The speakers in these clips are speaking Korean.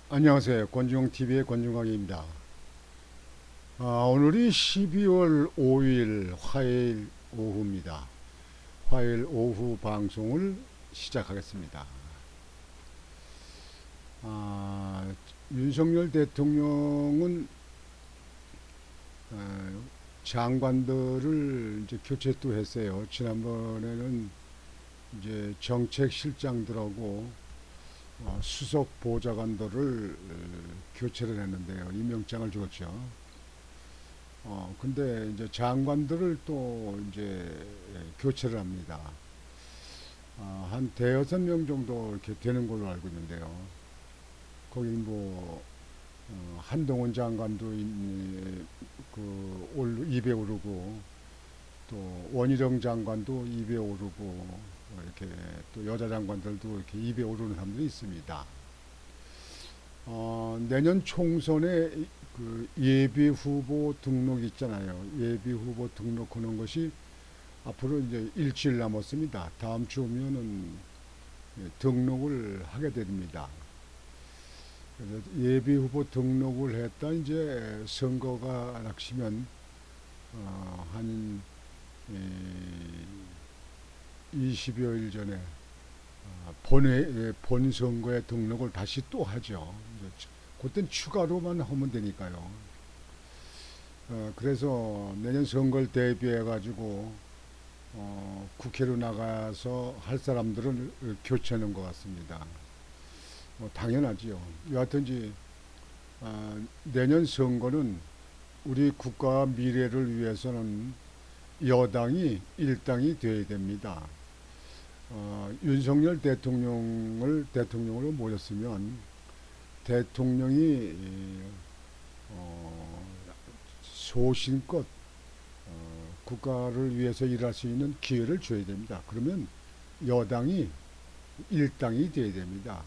안녕하세요. 권중TV의 권중광입니다. 오늘이 12월 5일 화요일 오후입니다. 화요일 오후 방송을 시작하겠습니다. 아, 윤석열 대통령은 장관들을 이제 교체 또 했어요. 지난번에는 이제 정책실장들하고 수석 보좌관들을 교체를 했는데요. 임명장을 줬죠. 근데 이제 장관들을 또 이제 교체를 합니다. 한 대여섯 명 정도 이렇게 되는 걸로 알고 있는데요. 거기 뭐 한동훈 장관도 올 입에 오르고 또 원희룡 장관도 입에 오르고 이렇게 또 여자 장관들도 이렇게 입에 오르는 사람들이 있습니다. 내년 총선에 그 예비 후보 등록 있잖아요. 예비 후보 등록하는 것이 앞으로 이제 일주일 남았습니다. 다음 주면은 등록을 하게 됩니다. 그래서 예비 후보 등록을 했다 이제 선거가 닥치면 한 20여일 전에 본선거에 등록을 다시 또 하죠. 그땐 추가로만 하면 되니까요. 그래서 내년 선거를 대비해 가지고 국회로 나가서 할 사람들은 교체하는 것 같습니다. 당연하지요. 여하튼지 내년 선거는 우리 국가 미래를 위해서는 여당이 일당이 되어야 됩니다. 윤석열 대통령을 대통령으로 모셨으면 대통령이 어, 소신껏 국가를 위해서 일할 수 있는 기회를 줘야 됩니다. 그러면 여당이 일당이 돼야 됩니다.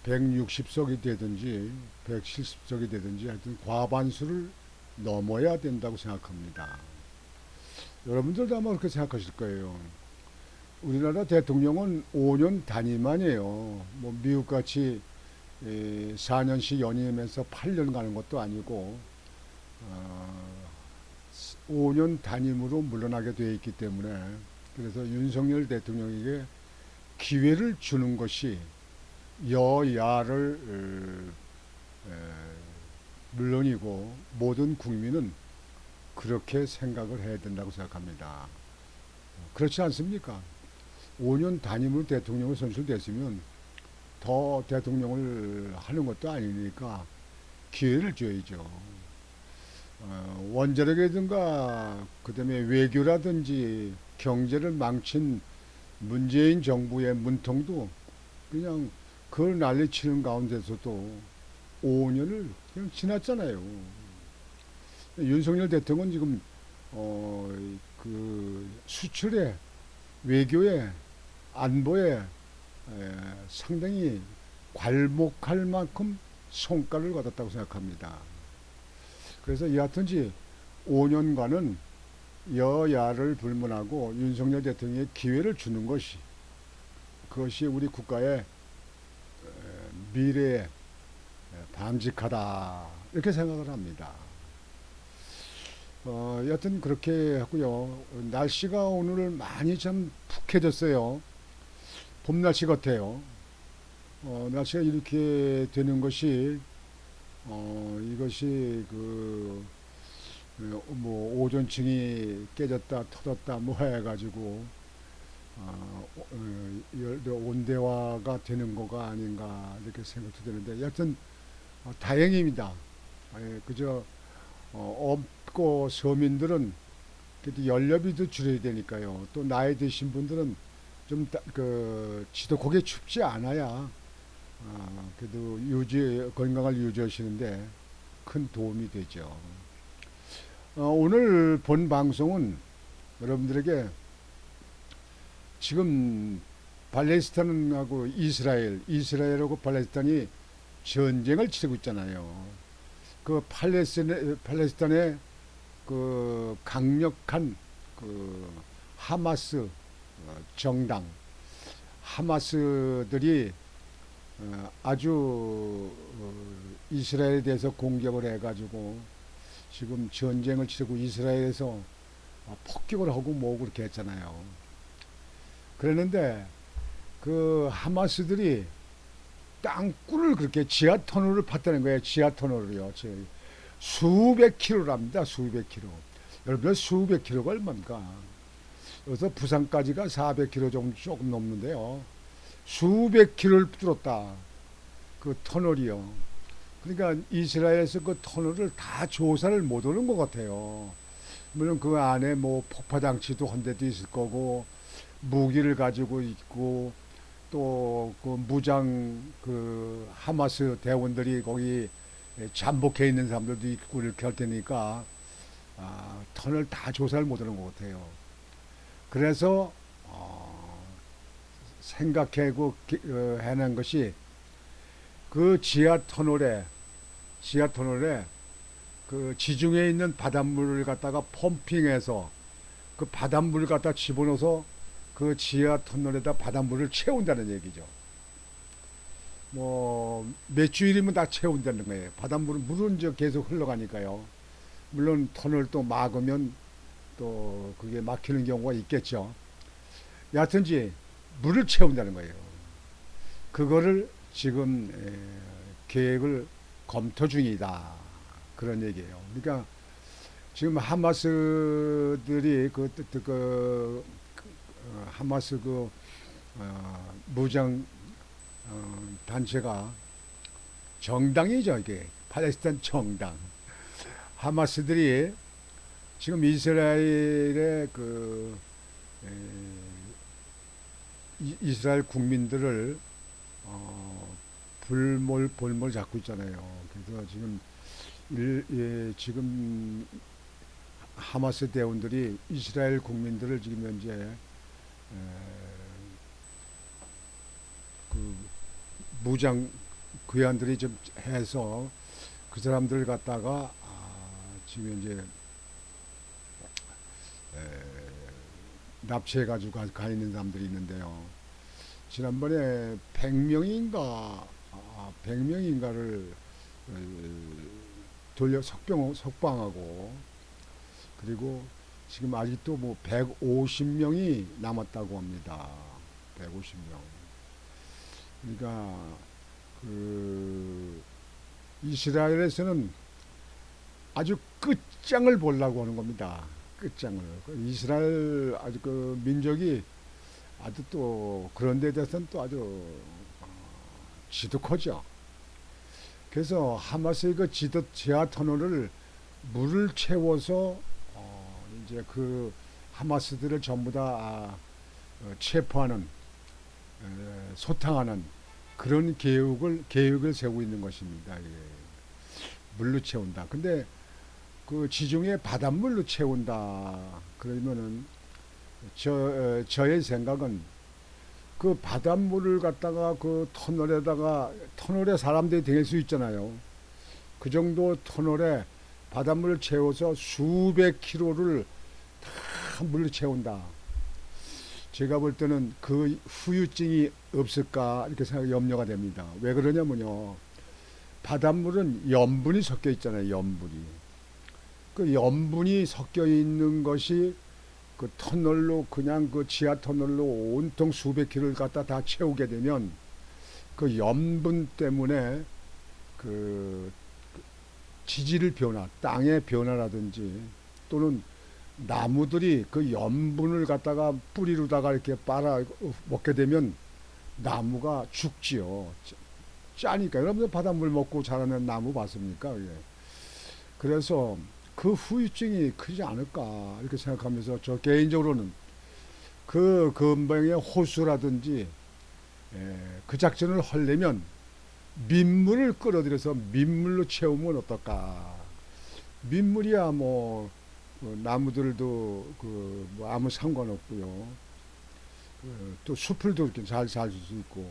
160석이 되든지 170석이 되든지 하여튼 과반수를 넘어야 된다고 생각합니다. 여러분들도 아마 그렇게 생각하실 거예요. 우리나라 대통령은 5년 단위만이에요. 뭐 미국같이 4년씩 연임해서 8년 가는 것도 아니고 5년 단임으로 물러나게 되어 있기 때문에 그래서 윤석열 대통령에게 기회를 주는 것이 여야를 물론이고 모든 국민은 그렇게 생각을 해야 된다고 생각합니다. 그렇지 않습니까? 5년 단임으로 대통령을 선출됐으면 더 대통령을 하는 것도 아니니까 기회를 줘야죠. 원자력이든가 그다음에 외교라든지 경제를 망친 문재인 정부의 문통도 그냥 그걸 난리치는 가운데서도 5년을 그냥 지났잖아요. 윤석열 대통령은 지금 그 수출에 외교에 안보에 상당히 괄목할 만큼 성과를 거뒀다고 생각합니다. 그래서 여하튼지 5년간은 여야를 불문하고 윤석열 대통령의 기회를 주는 것이 그것이 우리 국가의 미래에 바람직하다 이렇게 생각을 합니다. 여튼 그렇게 하고요. 날씨가 오늘 많이 좀 푹해졌어요. 봄 날씨 같아요. 날씨가 이렇게 되는 것이 이것이 뭐 오존층이 깨졌다 터졌다 뭐 해가지고 온대화가 되는 거가 아닌가 이렇게 생각도 되는데 여튼 다행입니다. 그저 없고 서민들은 그래도 연료비도 줄여야 되니까요. 또 나이 드신 분들은 좀 지독하게 춥지 않아야 그래도 건강을 유지하시는데 큰 도움이 되죠. 오늘 본 방송은 여러분들에게 지금 팔레스타인하고 이스라엘하고 팔레스타인이 전쟁을 치르고 있잖아요. 그 팔레스타인의 그 강력한 그 하마스 정당, 하마스들이 아주 이스라엘에 대해서 공격을 해가지고 지금 전쟁을 치르고 이스라엘에서 폭격을 하고 뭐 그렇게 했잖아요. 그랬는데 그 하마스들이 땅굴을 그렇게 지하 터널을 팠다는 거예요. 지하 터널을요. 수백 킬로랍니다. 수백 킬로. 여러분 수백 킬로가 얼마입니까? 그래서 부산까지가 400 킬로 정도 조금 넘는데요. 수백 킬로를 뚫었다. 그 터널이요. 그러니까 이스라엘에서 그 터널을 다 조사를 못 하는 것 같아요. 물론 그 안에 뭐 폭파장치도 한 대도 있을 거고 무기를 가지고 있고 또 그 무장 그 하마스 대원들이 거기 잠복해 있는 사람들도 있고 이렇게 할 테니까 터널 다 조사를 못 하는 것 같아요. 그래서 생각하고 해낸 것이 그 지하 터널에 그 지중해에 있는 바닷물을 갖다가 펌핑해서 그 바닷물을 갖다 집어넣어서 그 지하 터널에다 바닷물을 채운다는 얘기죠. 뭐 몇 주일이면 다 채운다는 거예요. 물은 이제 계속 흘러가니까요. 물론 터널 또 막으면 또 그게 막히는 경우가 있겠죠. 여하튼지 물을 채운다는 거예요. 그거를 지금 계획을 검토 중이다. 그런 얘기예요. 그러니까 지금 하마스들이 하마스 무장 단체가 정당이죠. 이게 팔레스타인 정당. 하마스들이 지금 이스라엘의 이스라엘 국민들을 볼몰 잡고 있잖아요. 그래서 지금 하마스 대원들이 이스라엘 국민들을 지금 현재 그 무장 괴한들이 좀 해서 그 사람들을 갖다가 지금 현재 납치해가지고 가 있는 사람들이 있는데요. 지난번에 100명인가 100명인가를 돌려 석방하고 그리고 지금 아직도 뭐 150명이 남았다고 합니다. 150명. 그러니까 그 이스라엘에서는 아주 끝장을 보려고 하는 겁니다. 끝장을. 이스라엘 아주 그 민족이 아주 또 그런 데 대해서는 또 아주 지독하죠. 그래서 하마스의 그 지하 터널을 물을 채워서 이제 그 하마스들을 전부 다 체포하는 소탕하는 그런 계획을 세우고 있는 것입니다. 예. 물로 채운다. 근데 그 지중해 바닷물로 채운다. 그러면은 저의 생각은 그 바닷물을 갖다가 그 터널에 사람들이 다닐 수 있잖아요. 그 정도 터널에 바닷물을 채워서 수백 킬로를 다 물로 채운다. 제가 볼 때는 그 후유증이 없을까 이렇게 염려가 됩니다. 왜 그러냐면요. 바닷물은 염분이 섞여 있잖아요. 염분이. 그 염분이 섞여 있는 것이 그 터널로 그냥 그 지하 터널로 온통 수백 킬로를 갖다 다 채우게 되면 그 염분 때문에 그 지질 변화, 땅의 변화라든지 또는 나무들이 그 염분을 갖다가 뿌리로다가 이렇게 빨아 먹게 되면 나무가 죽지요. 짜니까. 여러분들 바닷물 먹고 자라는 나무 봤습니까? 예. 그래서 그 후유증이 크지 않을까 이렇게 생각하면서 저 개인적으로는 그 근방의 호수라든지 그 작전을 하려면 민물을 끌어들여서 민물로 채우면 어떨까. 민물이야 뭐 나무들도 뭐 아무 상관없고요. 또 숲을도 이렇게 잘 살 수 있고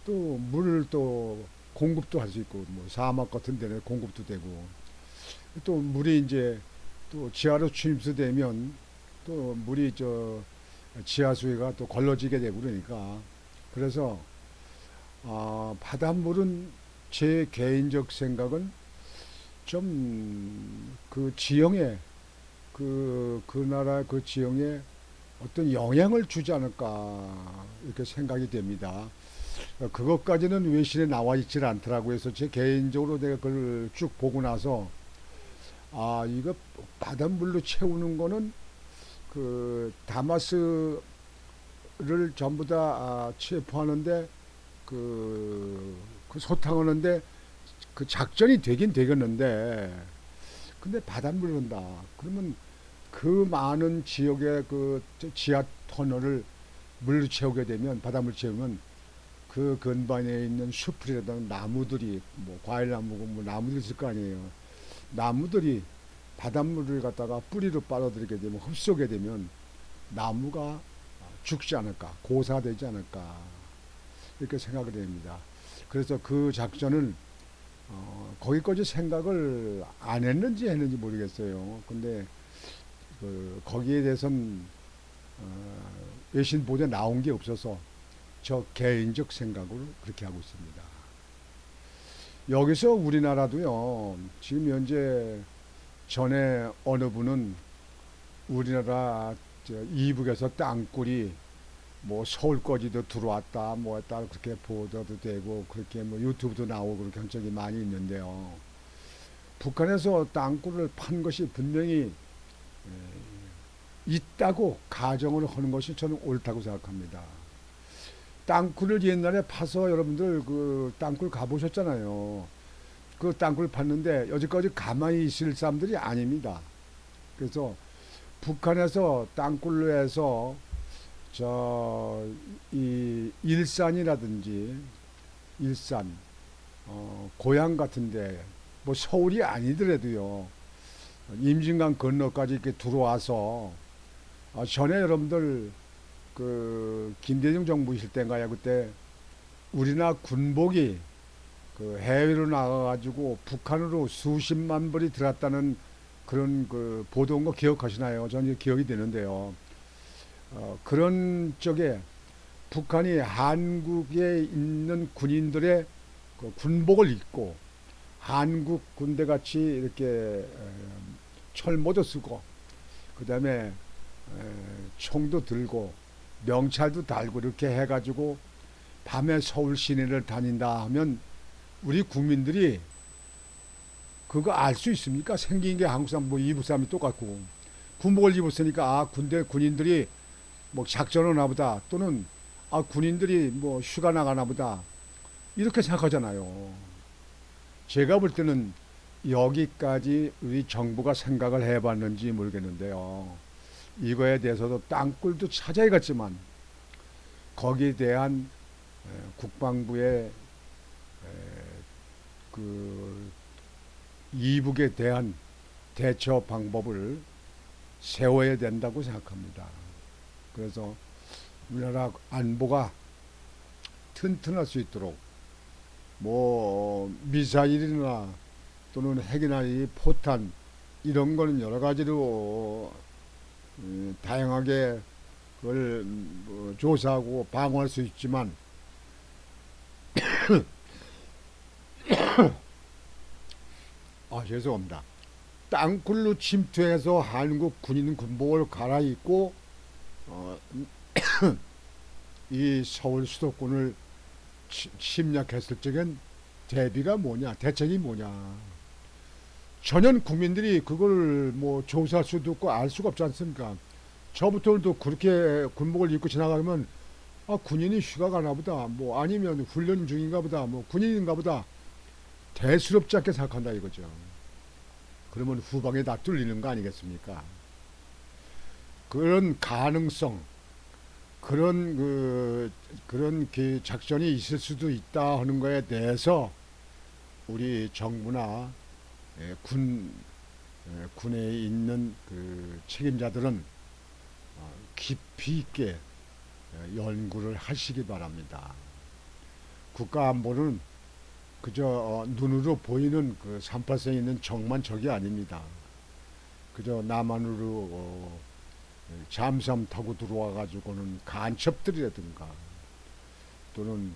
또 물을 또 공급도 할 수 있고 뭐 사막 같은 데는 공급도 되고 또 물이 이제 또 지하로 침수되면 또 물이 지하 수위가 또 걸러지게 되고 그러니까 그래서 바닷물은 제 개인적 생각은 좀 그 지형에 그 나라 그 지형에 어떤 영향을 주지 않을까 이렇게 생각이 됩니다. 그것까지는 외신에 나와 있질 않더라고요. 그래서 제 개인적으로 내가 그걸 쭉 보고 나서 이거 바닷물로 채우는 거는 그 다마스를 전부 다 체포하는데 그 소탕하는데 그 작전이 되긴 되겠는데 근데 바닷물을 넣는다. 그러면 그 많은 지역의 그 지하 터널을 물로 채우게 되면 바닷물 채우면 그 근방에 있는 숲이라든가 나무들이 뭐 과일나무고 뭐 나무들이 있을 거 아니에요. 나무들이 바닷물을 갖다가 뿌리로 빨아들이게 되면 흡수하게 되면 나무가 죽지 않을까 고사되지 않을까 이렇게 생각을 됩니다. 그래서 그 작전을 거기까지 생각을 안 했는지 했는지 모르겠어요. 근데 거기에 대해서는 외신 보도에 나온 게 없어서 저 개인적 생각으로 그렇게 하고 있습니다. 여기서 우리나라도요. 지금 현재 전에 어느 분은 우리나라 이북에서 땅굴이 뭐 서울까지도 들어왔다 뭐 했다 그렇게 보도도 되고 그렇게 뭐 유튜브도 나오고 그렇게 한 적이 많이 있는데요. 북한에서 땅굴을 판 것이 분명히 있다고 가정을 하는 것이 저는 옳다고 생각합니다. 땅굴을 옛날에 파서 여러분들 그 땅굴 가보셨잖아요. 그 땅굴 팠는데 여지까지 가만히 있을 사람들이 아닙니다. 그래서 북한에서 땅굴로 해서 이 일산이라든지 일산 고향 같은데 뭐 서울이 아니더라도요 임진강 건너까지 이렇게 들어와서 전에 여러분들 그 김대중 정부 있을 때인가요? 그때 우리나라 군복이 그 해외로 나가가지고 북한으로 수십만 벌이 들어왔다는 그런 그 보도한 거 기억하시나요? 저는 기억이 되는데요. 그런 쪽에 북한이 한국에 있는 군인들의 그 군복을 입고 한국 군대 같이 이렇게 철모도 쓰고 그 다음에 총도 들고 명찰도 달고 이렇게 해가지고 밤에 서울 시내를 다닌다 하면 우리 국민들이 그거 알 수 있습니까? 생긴 게 한국 사람 뭐 이북 사람이 똑같고 군복을 입었으니까 군대 군인들이 뭐 작전하나 보다 또는 군인들이 뭐 휴가 나가나 보다 이렇게 생각하잖아요. 제가 볼 때는 여기까지 우리 정부가 생각을 해봤는지 모르겠는데요. 이거에 대해서도 땅굴도 찾아야겠지만 거기에 대한 국방부의 그 이북에 대한 대처 방법을 세워야 된다고 생각합니다. 그래서 우리나라 안보가 튼튼할 수 있도록 뭐 미사일이나 또는 핵이나 이 포탄 이런 거는 여러 가지로 다양하게 그걸 뭐 조사하고 방어할 수 있지만 죄송합니다. 땅굴로 침투해서 한국 군인 군복을 갈아입고 이 서울 수도권을 침략했을 적엔 대비가 뭐냐, 대책이 뭐냐. 전혀 국민들이 그걸 뭐 조사할 수도 없고 알 수가 없지 않습니까? 저부터도 그렇게 군복을 입고 지나가면 군인이 휴가 가나 보다, 뭐 아니면 훈련 중인가 보다, 뭐 군인인가 보다 대수롭지 않게 생각한다 이거죠. 그러면 후방에 다 뚫리는 거 아니겠습니까? 그런 가능성, 그런 작전이 있을 수도 있다 하는 거에 대해서 우리 정부나 군에 있는 그 책임자들은 깊이 있게 연구를 하시기 바랍니다. 국가안보는 그저 눈으로 보이는 그 38선에 있는 적만 적이 아닙니다. 그저 남한으로 잠수함 타고 들어와 가지고는 간첩들이라든가 또는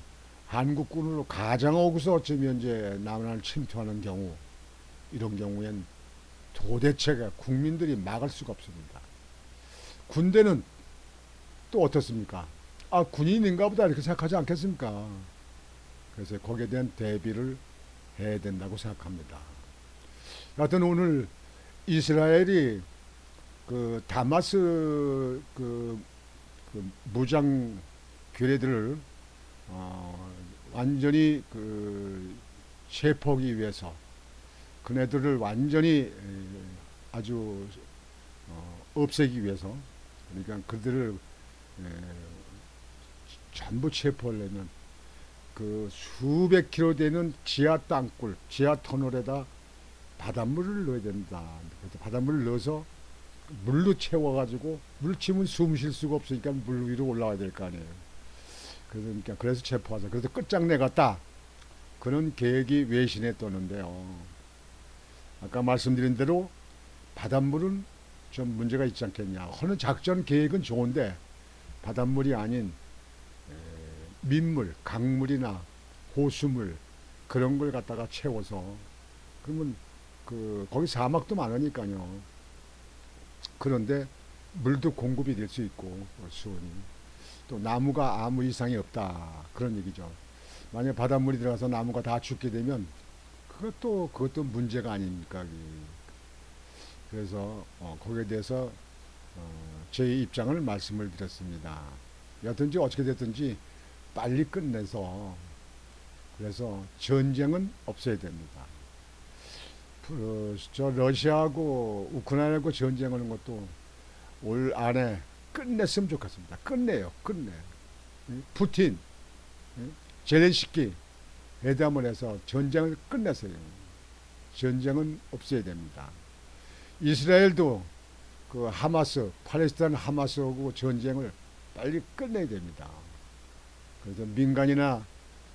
한국군으로 가장 오고서 어쩌면 이제 남한을 침투하는 경우, 이런 경우엔 도대체가 국민들이 막을 수가 없습니다. 군대는 또 어떻습니까? 아, 군인인가 보다 이렇게 생각하지 않겠습니까? 그래서 거기에 대한 대비를 해야 된다고 생각합니다. 하여튼 오늘 이스라엘이 그 다마스 그 무장 괴뢰들을 완전히 그 체포하기 위해서 그네들을 완전히 아주 없애기 위해서, 그러니까 그들을 전부 체포하려면 그 수백 킬로 되는 지하 땅굴, 지하 터널에다 바닷물을 넣어야 된다. 그래서 바닷물을 넣어서 물로 채워가지고, 물 치면 숨 쉴 수가 없으니까 물 위로 올라와야 될 거 아니에요. 그러니까 그래서 체포하자. 그래서 끝장내 갔다. 그런 계획이 외신에 떠는데요. 아까 말씀드린 대로 바닷물은 좀 문제가 있지 않겠냐. 어느 작전 계획은 좋은데 바닷물이 아닌 민물, 강물이나 호수물 그런 걸 갖다가 채워서, 그러면 그 거기 사막도 많으니까요. 그런데 물도 공급이 될 수 있고 수온이, 또 나무가 아무 이상이 없다 그런 얘기죠. 만약 바닷물이 들어가서 나무가 다 죽게 되면 그것도 문제가 아닙니까? 그래서 거기에 대해서 제 입장을 말씀을 드렸습니다. 여든지 어떻게 됐든지 빨리 끝내서, 그래서 전쟁은 없어야 됩니다. 저 러시아하고 우크라이나하고 전쟁하는 것도 올 안에 끝냈으면 좋겠습니다. 끝내요, 끝내. 푸틴, 젤렌스키 회담을 해서 전쟁을 끝내세요. 전쟁은 없어야 됩니다. 이스라엘도 그 하마스, 팔레스타인 하마스하고 전쟁을 빨리 끝내야 됩니다. 그래서 민간이나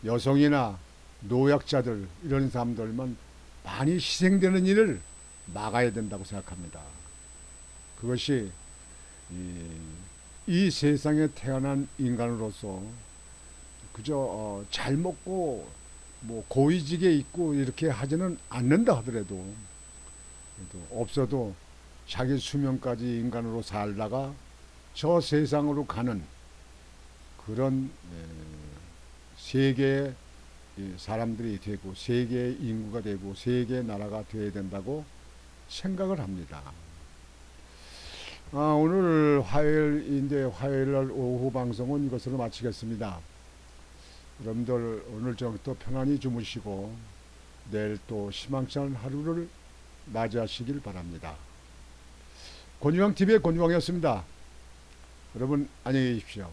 여성이나 노약자들 이런 사람들만 많이 희생되는 일을 막아야 된다고 생각합니다. 그것이 이 세상에 태어난 인간으로서 그저 잘 먹고 뭐 고위직에 있고 이렇게 하지는 않는다 하더라도, 없어도 자기 수명까지 인간으로 살다가 저 세상으로 가는 그런 세계의 사람들이 되고 세계의 인구가 되고 세계의 나라가 되어야 된다고 생각을 합니다. 오늘 화요일인데 화요일날 오후 방송은 이것으로 마치겠습니다. 여러분들 오늘 또 편안히 주무시고 내일 또 희망찬 하루를 맞이하시길 바랍니다. 권유왕TV의 권유왕이었습니다. 여러분 안녕히 계십시오.